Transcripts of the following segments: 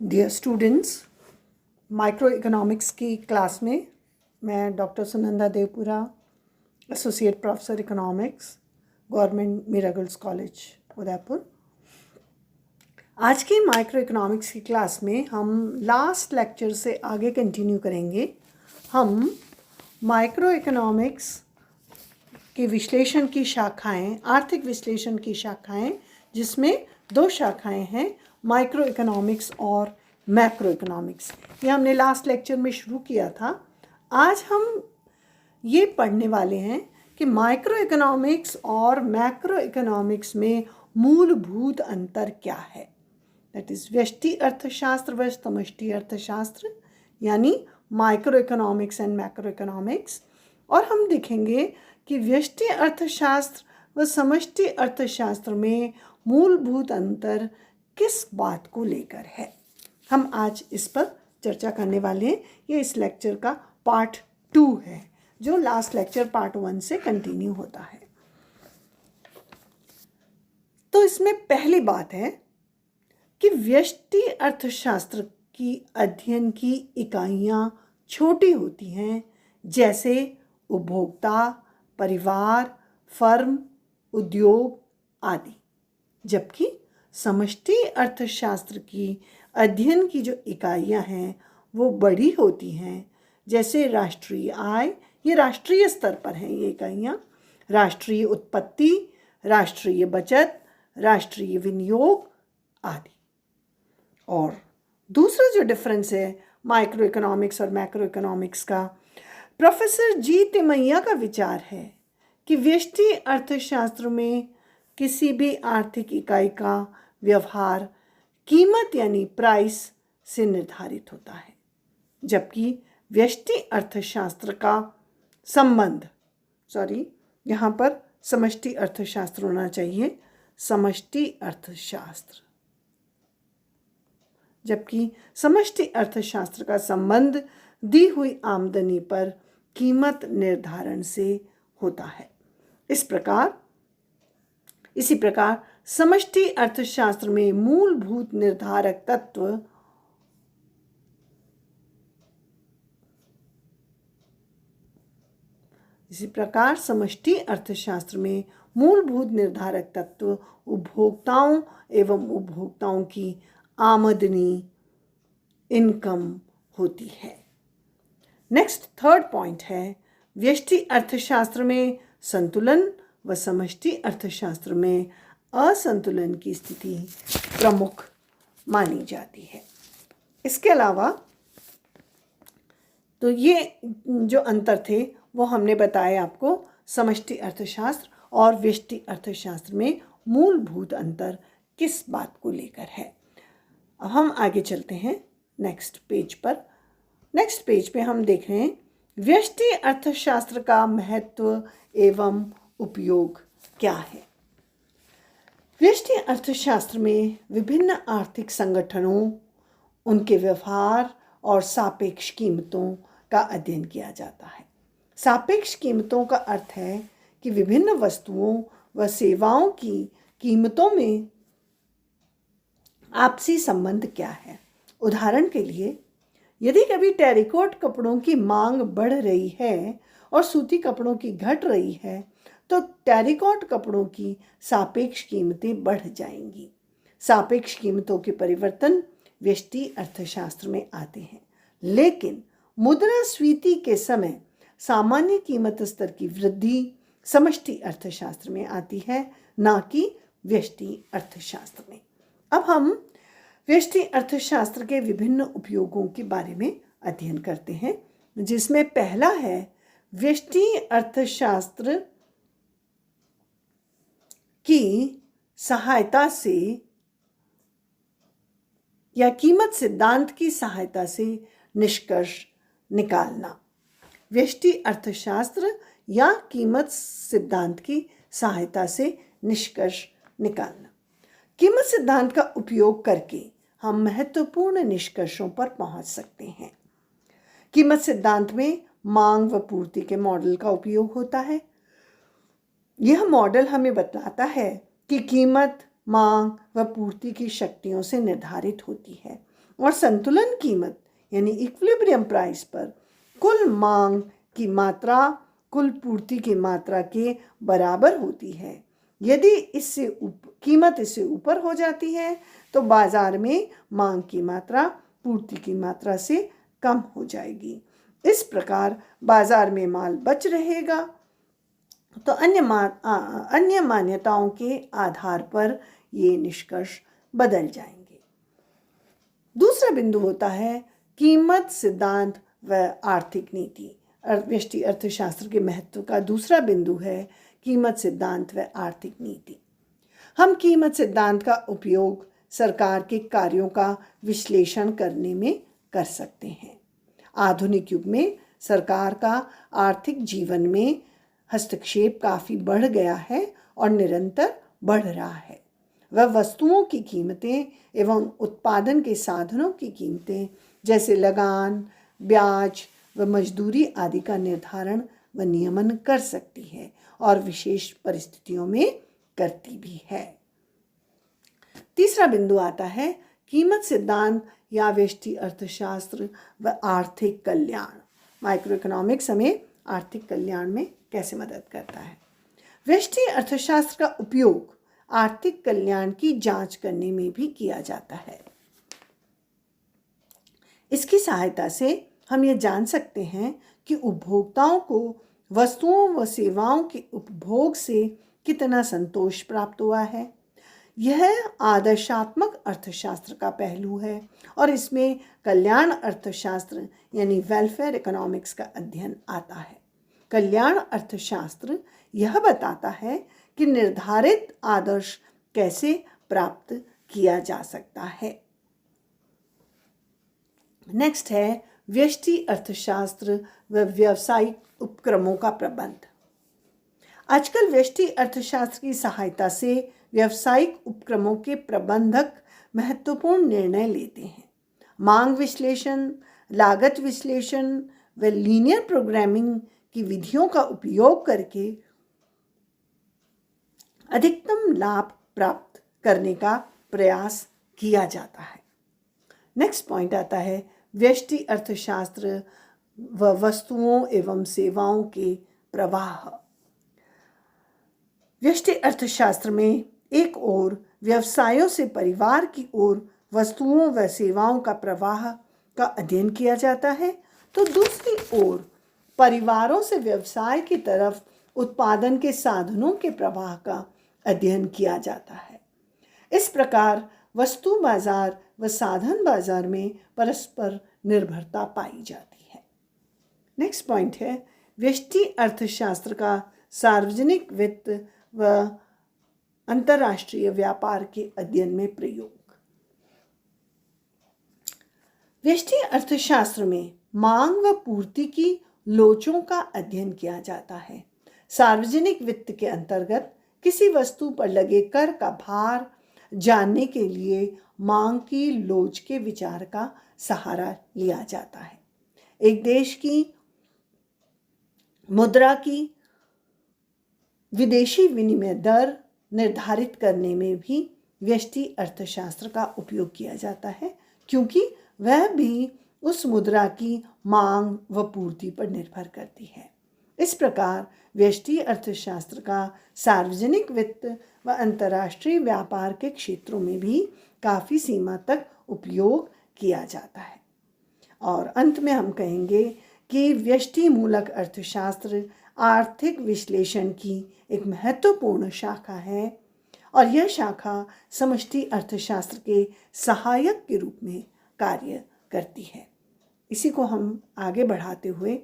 Dear students, micro economics की class में मैं doctor Sunanda Devpura, associate professor economics, government मिरागल्स कॉलेज उदयपुर। आज की माइक्रो इकोनॉमिक्स की क्लास में हम लास्ट लेक्चर से आगे कंटिन्यू करेंगे। हम माइक्रो इकोनॉमिक्स के विश्लेषण की शाखाएं, आर्थिक विश्लेषण की शाखाएं, जिसमें दो शाखाएं हैं, माइक्रो इकोनॉमिक्स और मैक्रो इकोनॉमिक्स। ये हमने लास्ट लेक्चर में शुरू किया था। आज हम ये पढ़ने वाले हैं कि माइक्रो इकोनॉमिक्स और मैक्रो इकोनॉमिक्स में मूलभूत अंतर क्या है। दैट इज़ व्यष्टि अर्थशास्त्र व समष्टि अर्थशास्त्र, यानी micro economics and macro economics. और हम देखेंगे कि व्यष्टि अर्थशास्त्र व समष्टि अर्थशास्त्र में मूलभूत अंतर किस बात को लेकर है। हम आज इस पर चर्चा करने वाले हैं। ये इस लेक्चर का पार्ट 2 है, जो लास्ट लेक्चर पार्ट 1 से कंटिन्यू होता है। तो इसमें पहली बात है कि व्यष्टि अर्थशास्त्र की अध्ययन की इकाइयाँ छोटी होती हैं, जैसे उपभोक्ता, परिवार, फर्म, उद्योग आदि, जबकि समष्टि अर्थशास्त्र की अध्ययन की जो इकाइयाँ हैं वो बड़ी होती हैं, जैसे राष्ट्रीय आय, ये राष्ट्रीय स्तर पर हैं ये इकाइयाँ, राष्ट्रीय उत्पत्ति, राष्ट्रीय बचत, राष्ट्रीय विनियोग आदि। और दूसरा जो डिफरेंस है माइक्रो इकोनॉमिक्स और मैक्रो इकोनॉमिक्स का, प्रोफेसर जी तिमैया का विचार है कि व्यष्टि अर्थशास्त्र में किसी भी आर्थिक इकाई का व्यवहार कीमत यानी प्राइस से निर्धारित होता है, जबकि व्यष्टि अर्थशास्त्र का संबंध, यहाँ पर समष्टि अर्थशास्त्र होना चाहिए, समष्टि अर्थशास्त्र, जबकि समष्टि अर्थशास्त्र का संबंध दी हुई आमदनी पर कीमत निर्धारण से होता है। इसी प्रकार समष्टि अर्थशास्त्र में मूलभूत निर्धारक तत्व उपभोक्ताओं एवं उपभोक्ताओं की आमदनी, इनकम होती है। नेक्स्ट थर्ड पॉइंट है, व्यष्टि अर्थशास्त्र में संतुलन व समष्टि अर्थशास्त्र में असंतुलन की स्थिति प्रमुख मानी जाती है। इसके अलावा तो ये जो अंतर थे वो हमने बताए आपको, समष्टि अर्थशास्त्र और व्यष्टि अर्थशास्त्र में मूलभूत अंतर किस बात को लेकर है। अब हम आगे चलते हैं नेक्स्ट पेज पर। नेक्स्ट पेज पे हम देख रहे हैं व्यष्टि अर्थशास्त्र का महत्व एवं उपयोग क्या है। व्यष्टि अर्थशास्त्र में विभिन्न आर्थिक संगठनों, उनके व्यवहार और सापेक्ष कीमतों का अध्ययन किया जाता है। सापेक्ष कीमतों का अर्थ है कि विभिन्न वस्तुओं व सेवाओं की कीमतों में आपसी संबंध क्या है। उदाहरण के लिए, यदि कभी टेरिकॉट कपड़ों की मांग बढ़ रही है और सूती कपड़ों की घट रही है, तो टेरिकॉट कपड़ों की सापेक्ष कीमतें बढ़ जाएंगी। सापेक्ष कीमतों के परिवर्तन व्यष्टि अर्थशास्त्र में आते हैं, लेकिन मुद्रास्फीति के समय सामान्य कीमत स्तर की वृद्धि समष्टि अर्थशास्त्र में आती है, ना कि व्यष्टि अर्थशास्त्र में। अब हम व्यष्टि अर्थशास्त्र के विभिन्न उपयोगों के बारे में अध्ययन करते हैं, जिसमें पहला है व्यष्टि अर्थशास्त्र की सहायता से या कीमत सिद्धांत की सहायता से निष्कर्ष निकालना। व्यष्टि अर्थशास्त्र या कीमत सिद्धांत की सहायता से निष्कर्ष निकालना। कीमत सिद्धांत का उपयोग करके हम महत्वपूर्ण निष्कर्षों पर पहुंच सकते हैं। कीमत सिद्धांत में मांग व पूर्ति के मॉडल का उपयोग होता है। यह मॉडल हमें बताता है कि कीमत मांग व पूर्ति की शक्तियों से निर्धारित होती है और संतुलन कीमत यानी इक्विलिब्रियम प्राइस पर कुल मांग की मात्रा कुल पूर्ति की मात्रा के बराबर होती है। यदि कीमत इससे ऊपर हो जाती है तो बाजार में मांग की मात्रा पूर्ति की मात्रा से कम हो जाएगी। इस प्रकार बाजार में माल बच रहेगा। तो अन्य मान्यताओं के आधार पर ये निष्कर्ष बदल जाएंगे। दूसरा बिंदु होता है कीमत सिद्धांत व आर्थिक नीति। व्यष्टि अर्थशास्त्र के महत्व का दूसरा बिंदु है कीमत सिद्धांत व आर्थिक नीति। हम कीमत सिद्धांत का उपयोग सरकार के कार्यों का विश्लेषण करने में कर सकते हैं। आधुनिक युग में सरकार का आर्थिक जीवन में हस्तक्षेप काफ़ी बढ़ गया है और निरंतर बढ़ रहा है। वह वस्तुओं की कीमतें एवं उत्पादन के साधनों की कीमतें जैसे लगान, ब्याज व मजदूरी आदि का निर्धारण व नियमन कर सकती है और विशेष परिस्थितियों में करती भी है। तीसरा बिंदु आता है कीमत सिद्धांत या व्यष्टि अर्थशास्त्र व आर्थिक कल्याण। माइक्रो इकोनॉमिक्स हमें आर्थिक कल्याण में कैसे मदद करता है। व्यष्टि अर्थशास्त्र का उपयोग आर्थिक कल्याण की जांच करने में भी किया जाता है। इसकी सहायता से हम ये जान सकते हैं कि उपभोक्ताओं को वस्तुओं व सेवाओं के उपभोग से कितना संतोष प्राप्त हुआ है। यह आदर्शात्मक अर्थशास्त्र का पहलू है और इसमें कल्याण अर्थशास्त्र यानी वेलफेयर इकोनॉमिक्स का अध्ययन आता है। कल्याण अर्थशास्त्र यह बताता है कि निर्धारित आदर्श कैसे प्राप्त किया जा सकता है। नेक्स्ट है व्यष्टि अर्थशास्त्र व व्यावसायिक उपक्रमों का प्रबंध। आजकल व्यष्टि अर्थशास्त्र की सहायता से व्यावसायिक उपक्रमों के प्रबंधक महत्वपूर्ण निर्णय लेते हैं। मांग विश्लेषण, लागत विश्लेषण व लीनियर प्रोग्रामिंग की विधियों का उपयोग करके अधिकतम लाभ प्राप्त करने का प्रयास किया जाता है। नेक्स्ट पॉइंट आता है व्यष्टि अर्थशास्त्र व वस्तुओं एवं सेवाओं के प्रवाह। व्यष्टि अर्थशास्त्र में एक ओर व्यवसायों से परिवार की ओर वस्तुओं व सेवाओं का प्रवाह का अध्ययन किया जाता है, तो दूसरी ओर परिवारों से व्यवसाय की तरफ उत्पादन के साधनों के प्रवाह का अध्ययन किया जाता है। इस प्रकार वस्तु बाजार व साधन बाजार में परस्पर निर्भरता पाई जाती है। नेक्स्ट पॉइंट है व्यष्टि अर्थशास्त्र का सार्वजनिक वित्त व अंतर्राष्ट्रीय व्यापार के अध्ययन में प्रयोग। व्यष्टि अर्थशास्त्र में मांग व पूर्ति की लोचों का अध्ययन किया जाता है। सार्वजनिक वित्त के अंतर्गत किसी वस्तु पर लगे कर का भार जानने के लिए मांग की लोच के विचार का सहारा लिया जाता है। एक देश की मुद्रा की विदेशी विनिमय दर निर्धारित करने में भी व्यष्टि अर्थशास्त्र का उपयोग किया जाता है, क्योंकि वह भी उस मुद्रा की मांग व पूर्ति पर निर्भर करती है। इस प्रकार व्यष्टि अर्थशास्त्र का सार्वजनिक वित्त व अंतर्राष्ट्रीय व्यापार के क्षेत्रों में भी काफ़ी सीमा तक उपयोग किया जाता है। और अंत में हम कहेंगे कि व्यष्टि मूलक अर्थशास्त्र आर्थिक विश्लेषण की एक महत्वपूर्ण शाखा है और यह शाखा समष्टि अर्थशास्त्र के सहायक के रूप में कार्य करती है। इसी को हम आगे बढ़ाते हुए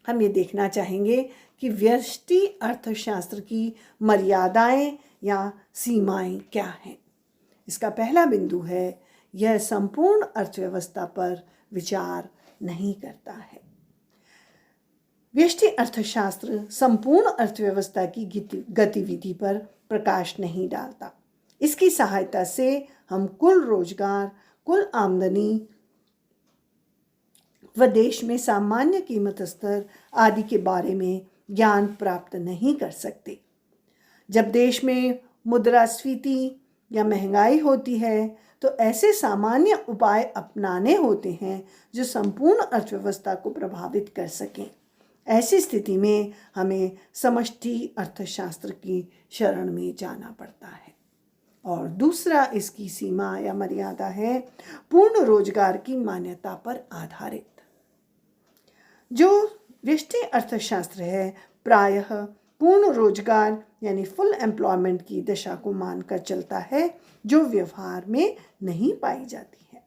हम ये देखना चाहेंगे कि व्यष्टि अर्थशास्त्र की मर्यादाएं या सीमाएं क्या हैं। इसका पहला बिंदु है यह संपूर्ण अर्थव्यवस्था पर विचार नहीं करता है। व्यष्टि अर्थशास्त्र संपूर्ण अर्थव्यवस्था की गतिविधि पर प्रकाश नहीं डालता। इसकी सहायता से हम कुल रोजगार, कुल आमदनी व देश में सामान्य कीमत स्तर आदि के बारे में ज्ञान प्राप्त नहीं कर सकते। जब देश में मुद्रास्फीति या महंगाई होती है तो ऐसे सामान्य उपाय अपनाने होते हैं जो संपूर्ण अर्थव्यवस्था को प्रभावित कर सकें। ऐसी स्थिति में हमें समष्टि अर्थशास्त्र की शरण में जाना पड़ता है। और दूसरा इसकी सीमा या मर्यादा है पूर्ण रोजगार की मान्यता पर आधारित। जो व्यष्टि अर्थशास्त्र है प्रायः पूर्ण रोजगार यानी फुल एम्प्लॉयमेंट की दशा को मानकर चलता है, जो व्यवहार में नहीं पाई जाती है।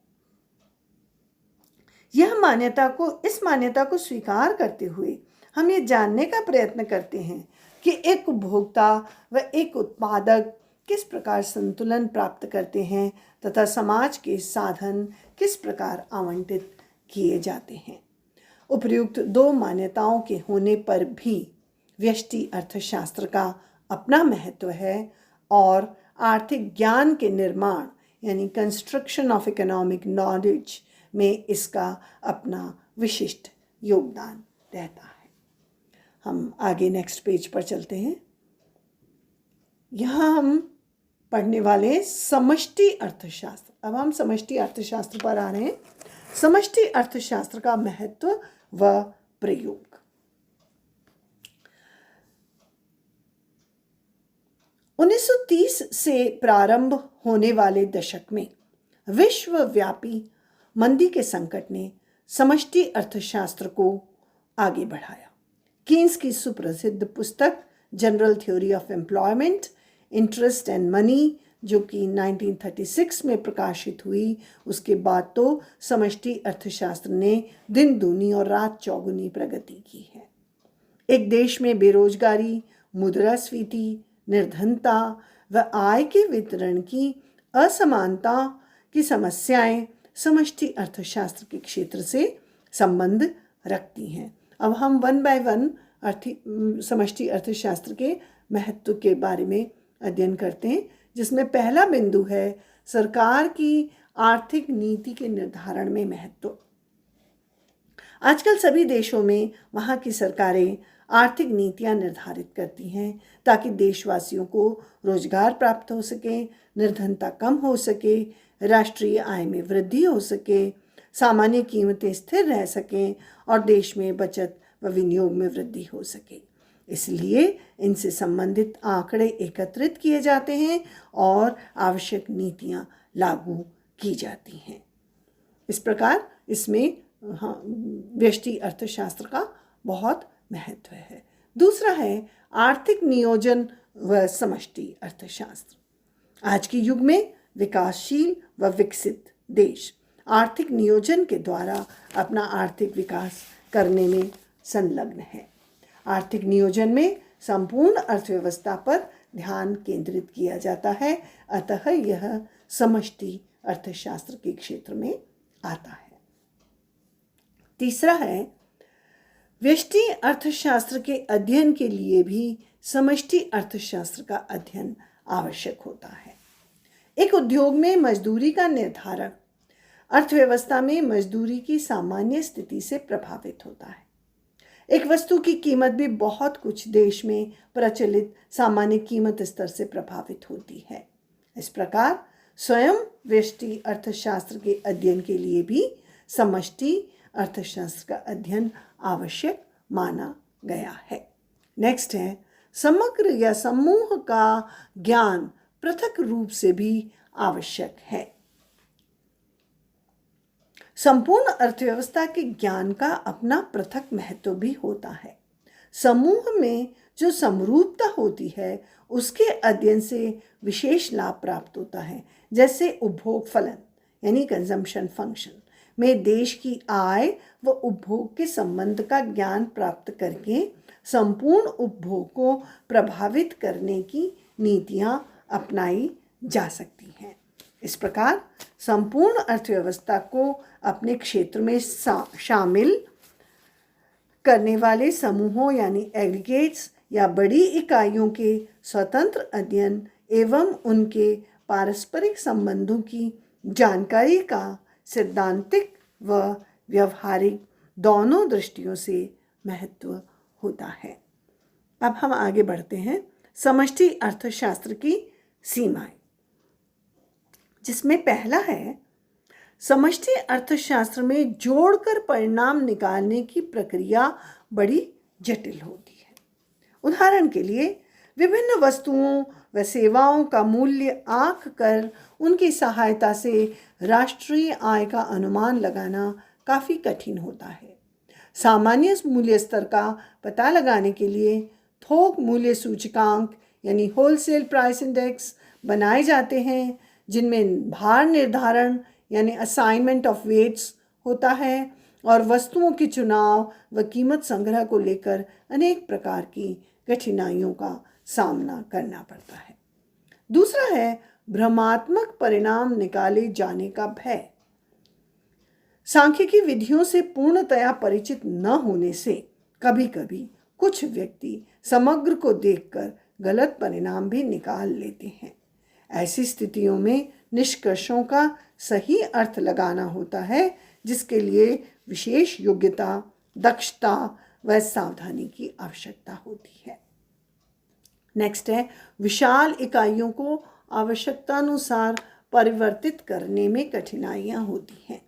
इस मान्यता को स्वीकार करते हुए हम ये जानने का प्रयत्न करते हैं कि एक उपभोक्ता व एक उत्पादक किस प्रकार संतुलन प्राप्त करते हैं तथा समाज के साधन किस प्रकार आवंटित किए जाते हैं। उपर्युक्त दो मान्यताओं के होने पर भी व्यष्टि अर्थशास्त्र का अपना महत्व है और आर्थिक ज्ञान के निर्माण यानी कंस्ट्रक्शन ऑफ इकोनॉमिक नॉलेज में इसका अपना विशिष्ट योगदान रहता है। हम आगे नेक्स्ट पेज पर चलते हैं। यहाँ हम पढ़ने वाले समष्टि अर्थशास्त्र। अब हम समष्टि अर्थशास्त्र पर आ रहे हैं। समष्टि अर्थशास्त्र का महत्व व प्रयोग। उन्नीस 1930 से प्रारंभ होने वाले दशक में विश्वव्यापी मंदी के संकट ने समष्टि अर्थशास्त्र को आगे बढ़ाया। कीन्स की सुप्रसिद्ध पुस्तक general theory of employment, interest and money, जो कि 1936 में प्रकाशित हुई, उसके बाद तो समष्टि अर्थशास्त्र ने दिन दूनी और रात चौगुनी प्रगति की है। एक देश में बेरोजगारी, मुद्रास्फीति, निर्धनता व आय के वितरण की असमानता की समस्याएं समष्टि अर्थशास्त्र के क्षेत्र से संबंध रखती हैं। अब हम वन बाय वन समष्टि अर्थशास्त्र के महत्व के बारे में अध्ययन करते हैं, जिसमें पहला बिंदु है सरकार की आर्थिक नीति के निर्धारण में महत्व। आजकल सभी देशों में वहाँ की सरकारें आर्थिक नीतियाँ निर्धारित करती हैं ताकि देशवासियों को रोजगार प्राप्त हो सके, निर्धनता कम हो सके, राष्ट्रीय आय में वृद्धि हो सके, सामान्य कीमतें स्थिर रह सकें और देश में बचत व विनियोग में वृद्धि हो सके। इसलिए इनसे संबंधित आंकड़े एकत्रित किए जाते हैं और आवश्यक नीतियां लागू की जाती हैं। इस प्रकार इसमें व्यष्टि अर्थशास्त्र का बहुत महत्व है। दूसरा है आर्थिक नियोजन व समष्टि अर्थशास्त्र। आज के युग में विकासशील व विकसित देश आर्थिक नियोजन के द्वारा अपना आर्थिक विकास करने में संलग्न है। आर्थिक नियोजन में संपूर्ण अर्थव्यवस्था पर ध्यान केंद्रित किया जाता है, अतः यह समष्टि अर्थशास्त्र के क्षेत्र में आता है। तीसरा है व्यष्टि अर्थशास्त्र के अध्ययन के लिए भी समष्टि अर्थशास्त्र का अध्ययन आवश्यक होता है। एक उद्योग में मजदूरी का निर्धारण अर्थव्यवस्था में मजदूरी की सामान्य स्थिति से प्रभावित होता है। एक वस्तु की कीमत भी बहुत कुछ देश में प्रचलित सामान्य कीमत स्तर से प्रभावित होती है। इस प्रकार स्वयं व्यष्टि अर्थशास्त्र के अध्ययन के लिए भी समष्टि अर्थशास्त्र का अध्ययन आवश्यक माना गया है। नेक्स्ट है समग्र या समूह का ज्ञान पृथक रूप से भी आवश्यक है। संपूर्ण अर्थव्यवस्था के ज्ञान का अपना पृथक महत्व भी होता है। समूह में जो समरूपता होती है उसके अध्ययन से विशेष लाभ प्राप्त होता है, जैसे उपभोग फलन यानी कंजम्पशन फंक्शन में देश की आय व उपभोग के संबंध का ज्ञान प्राप्त करके संपूर्ण उपभोग को प्रभावित करने की नीतियां अपनाई जा सकती हैं। इस प्रकार संपूर्ण अर्थव्यवस्था को अपने क्षेत्र में शामिल करने वाले समूहों यानी एग्रीगेट्स या बड़ी इकाइयों के स्वतंत्र अध्ययन एवं उनके पारस्परिक संबंधों की जानकारी का सैद्धांतिक व व्यवहारिक दोनों दृष्टियों से महत्व होता है। अब हम आगे बढ़ते हैं। समष्टि अर्थशास्त्र की सीमाएं। जिसमें पहला है समष्टि अर्थशास्त्र में जोड़कर परिणाम निकालने की प्रक्रिया बड़ी जटिल होती है। उदाहरण के लिए विभिन्न वस्तुओं व सेवाओं का मूल्य आंक कर उनकी सहायता से राष्ट्रीय आय का अनुमान लगाना काफ़ी कठिन होता है। सामान्य मूल्य स्तर का पता लगाने के लिए थोक मूल्य सूचकांक यानी होलसेल प्राइस इंडेक्स बनाए जाते हैं, जिनमें भार निर्धारण यानी असाइनमेंट ऑफ वेट्स होता है और वस्तुओं के चुनाव व कीमत संग्रह को लेकर अनेक प्रकार की कठिनाइयों का सामना करना पड़ता है। दूसरा है भ्रमात्मक परिणाम निकाले जाने का भय। सांख्यिकी विधियों से पूर्णतया परिचित न होने से कभी कभी कुछ व्यक्ति समग्र को देखकर गलत परिणाम भी निकाल लेते हैं। ऐसी स्थितियों में निष्कर्षों का सही अर्थ लगाना होता है, जिसके लिए विशेष योग्यता, दक्षता व सावधानी की आवश्यकता होती है। नेक्स्ट है विशाल इकाइयों को आवश्यकतानुसार परिवर्तित करने में कठिनाइयाँ होती हैं।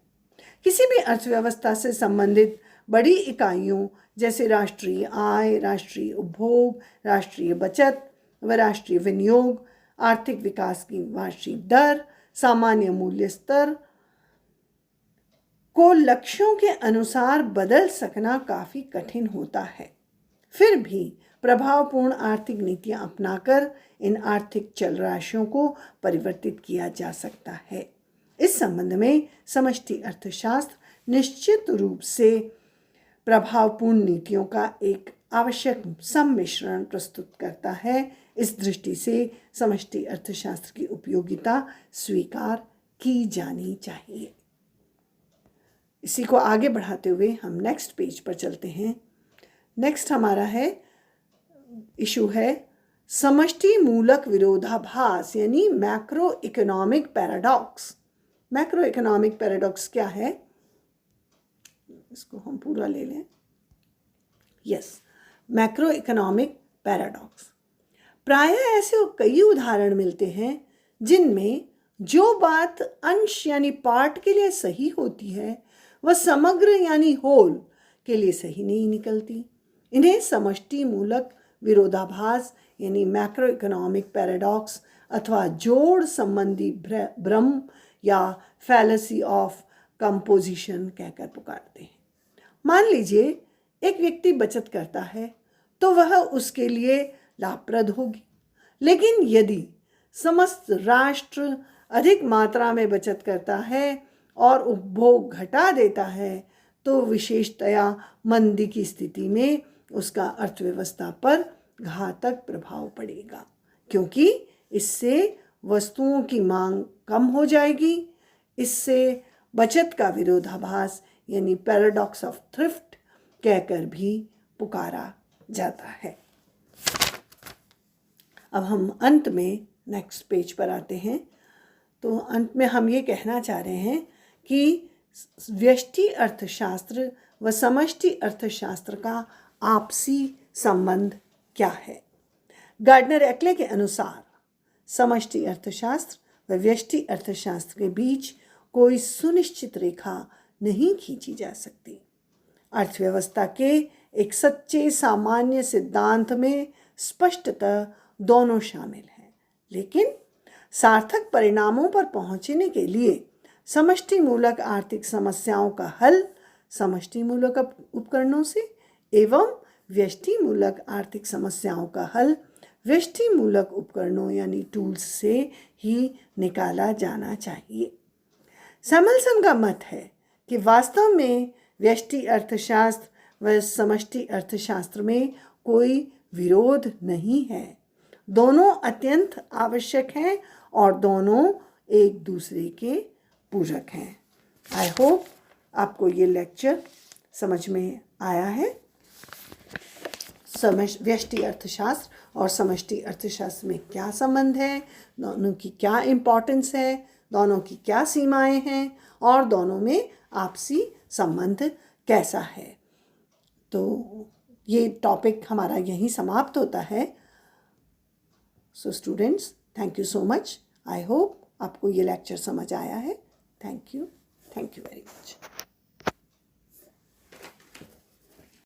किसी भी अर्थव्यवस्था से संबंधित बड़ी इकाइयों जैसे राष्ट्रीय आय, राष्ट्रीय उपभोग, राष्ट्रीय बचत व राष्ट्रीय विनियोग, आर्थिक विकास की वार्षिक दर, सामान्य मूल्य स्तर को लक्ष्यों के अनुसार बदल सकना काफ़ी कठिन होता है। फिर भी प्रभावपूर्ण आर्थिक नीतियां अपनाकर इन आर्थिक चल राशियों को परिवर्तित किया जा सकता है। इस संबंध में समष्टि अर्थशास्त्र निश्चित रूप से प्रभावपूर्ण नीतियों का एक आवश्यक सम्मिश्रण प्रस्तुत करता है। इस दृष्टि से समष्टि अर्थशास्त्र की उपयोगिता स्वीकार की जानी चाहिए। इसी को आगे बढ़ाते हुए हम नेक्स्ट पेज पर चलते हैं। नेक्स्ट हमारा है इशू है समष्टि मूलक विरोधाभास यानी macro economic paradox. Macro economic paradox क्या है, इसको हम पूरा ले लें। Yes, macro economic paradox. प्रायः ऐसे कई उदाहरण मिलते हैं जिनमें जो बात अंश यानी पार्ट के लिए सही होती है वह समग्र यानी होल के लिए सही नहीं निकलती। इन्हें समष्टि मूलक विरोधाभास यानी मैक्रो इकोनॉमिक पैराडॉक्स अथवा जोड़ संबंधी भ्रम या फैलेसी ऑफ कंपोजिशन कहकर पुकारते हैं। मान लीजिए एक व्यक्ति बचत करता है तो वह उसके लिए लाभप्रद होगी, लेकिन यदि समस्त राष्ट्र अधिक मात्रा में बचत करता है और उपभोग घटा देता है तो विशेषतया मंदी की स्थिति में उसका अर्थव्यवस्था पर घातक प्रभाव पड़ेगा, क्योंकि इससे वस्तुओं की मांग कम हो जाएगी। इससे बचत का विरोधाभास यानी पैराडॉक्स ऑफ थ्रिफ्ट कहकर भी पुकारा जाता है। अब हम अंत में नेक्स्ट पेज पर आते हैं। तो अंत में हम ये कहना चाह रहे हैं कि व्यष्टि अर्थशास्त्र व समष्टि अर्थशास्त्र का आपसी संबंध क्या है। गार्डनर एक्ले के अनुसार समष्टि अर्थशास्त्र व व्यष्टि अर्थशास्त्र के बीच कोई सुनिश्चित रेखा नहीं खींची जा सकती। अर्थव्यवस्था के एक सच्चे सामान्य सिद्धांत में स्पष्टतः दोनों शामिल हैं, लेकिन सार्थक परिणामों पर पहुंचने के लिए समष्टि मूलक आर्थिक समस्याओं का हल समष्टि मूलक उपकरणों से एवं व्यष्टि मूलक आर्थिक समस्याओं का हल व्यष्टि मूलक उपकरणों यानी टूल्स से ही निकाला जाना चाहिए। सैमुअल्सन का मत है कि वास्तव में व्यष्टि अर्थशास्त्र व समष्टि अर्थशास्त्र में कोई विरोध नहीं है। दोनों अत्यंत आवश्यक हैं और दोनों एक दूसरे के पूरक हैं। आई होप आपको ये लेक्चर समझ में आया है। व्यष्टि अर्थशास्त्र और समष्टि अर्थशास्त्र में क्या संबंध है, दोनों की क्या इम्पोर्टेंस है, दोनों की क्या सीमाएं हैं और दोनों में आपसी संबंध कैसा है। तो ये टॉपिक हमारा यहीं समाप्त होता है। So students, thank you so much. I hope आपको ये लेक्चर समझ आया है। Thank you very much.